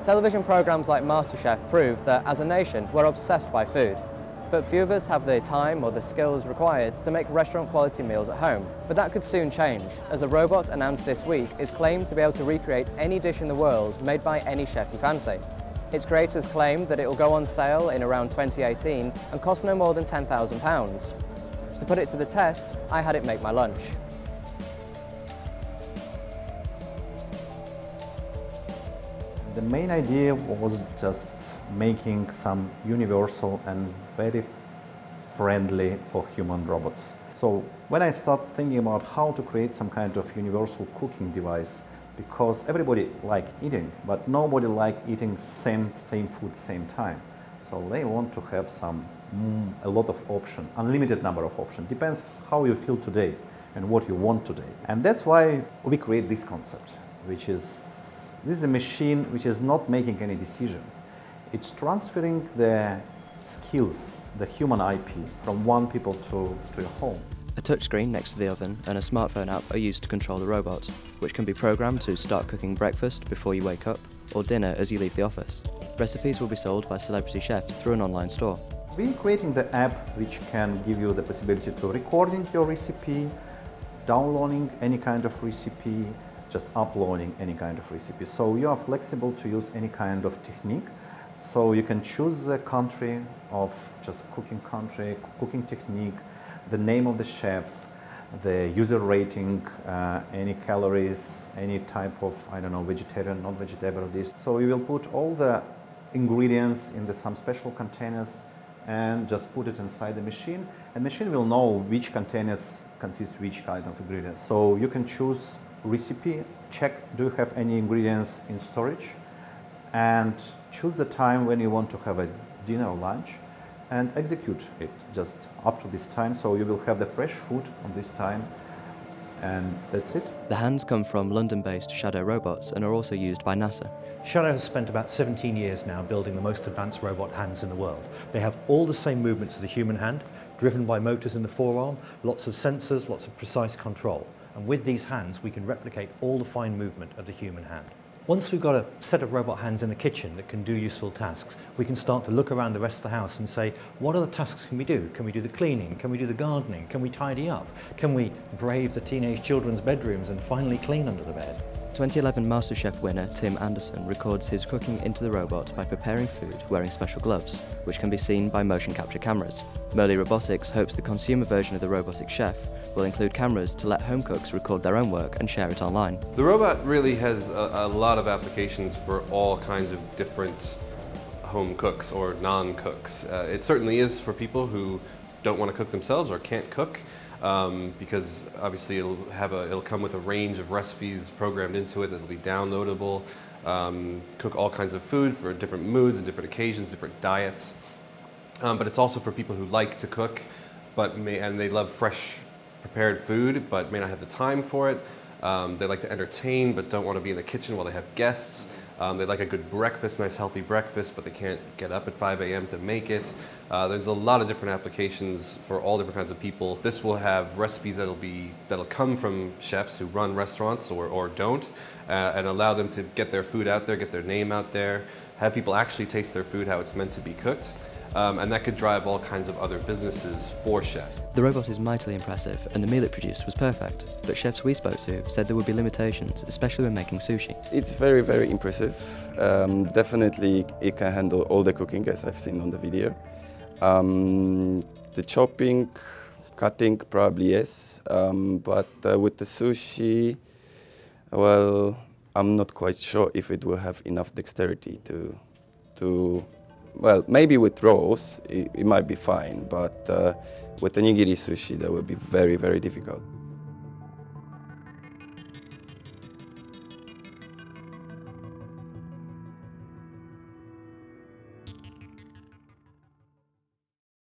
Television programs like MasterChef prove that as a nation we're obsessed by food. But few of us have the time or the skills required to make restaurant quality meals at home. But that could soon change, as a robot announced this week is claimed to be able to recreate any dish in the world made by any chef you fancy. Its creators claim that it will go on sale in around 2018 and cost no more than £10,000. To put it to the test, I had it make my lunch. The main idea was just making some universal and very friendly for human robots. So when I started thinking about how to create some kind of universal cooking device, because everybody like eating, but nobody like eating same food same time. So they want to have a lot of options, unlimited number of options. Depends how you feel today and what you want today. And that's why we create this concept, which is this is a machine which is not making any decision. It's transferring the skills, the human IP, from one people to your home. A touchscreen next to the oven and a smartphone app are used to control the robot, which can be programmed to start cooking breakfast before you wake up or dinner as you leave the office. Recipes will be sold by celebrity chefs through an online store. We're creating the app which can give you the possibility to recording your recipe, downloading any kind of recipe, just uploading any kind of recipe. So you are flexible to use any kind of technique. So you can choose the country of just cooking country, cooking technique, the name of the chef, the user rating, any calories, any type of, I don't know, vegetarian, non-vegetarian dish. So you will put all the ingredients in some special containers and just put it inside the machine. And the machine will know which containers consist which kind of ingredients. So you can choose recipe, check do you have any ingredients in storage, and choose the time when you want to have a dinner or lunch and execute it just up to this time. So you will have the fresh food on this time, and that's it. The hands come from London-based Shadow Robots and are also used by NASA. Shadow has spent about 17 years now building the most advanced robot hands in the world. They have all the same movements as the human hand, driven by motors in the forearm, lots of sensors, lots of precise control. And with these hands, we can replicate all the fine movement of the human hand. Once we've got a set of robot hands in the kitchen that can do useful tasks, we can start to look around the rest of the house and say, what other tasks can we do? Can we do the cleaning? Can we do the gardening? Can we tidy up? Can we brave the teenage children's bedrooms and finally clean under the bed? 2011 MasterChef winner Tim Anderson records his cooking into the robot by preparing food wearing special gloves, which can be seen by motion capture cameras. Merley Robotics hopes the consumer version of the robotic chef will include cameras to let home cooks record their own work and share it online. The robot really has a lot of applications for all kinds of different home cooks or non-cooks. It certainly is for people who don't want to cook themselves or can't cook. Because obviously it'll come with a range of recipes programmed into it that'll be downloadable, cook all kinds of food for different moods and different occasions, different diets. But it's also for people who like to cook, and they love fresh prepared food, but may not have the time for it. They like to entertain, but don't want to be in the kitchen while they have guests. They like a good breakfast, nice healthy breakfast, but they can't get up at 5 a.m. to make it. There's a lot of different applications for all different kinds of people. This will have recipes that'll come from chefs who run restaurants or don't, and allow them to get their food out there, get their name out there, have people actually taste their food how it's meant to be cooked. And that could drive all kinds of other businesses for chefs. The robot is mightily impressive and the meal it produced was perfect, but chefs we spoke to said there would be limitations, especially when making sushi. It's very, very impressive. Definitely it can handle all the cooking as I've seen on the video. The chopping, cutting probably yes, but with the sushi, well, I'm not quite sure if it will have enough dexterity to well, maybe with rolls, it might be fine, but with the nigiri sushi, that would be very, very difficult.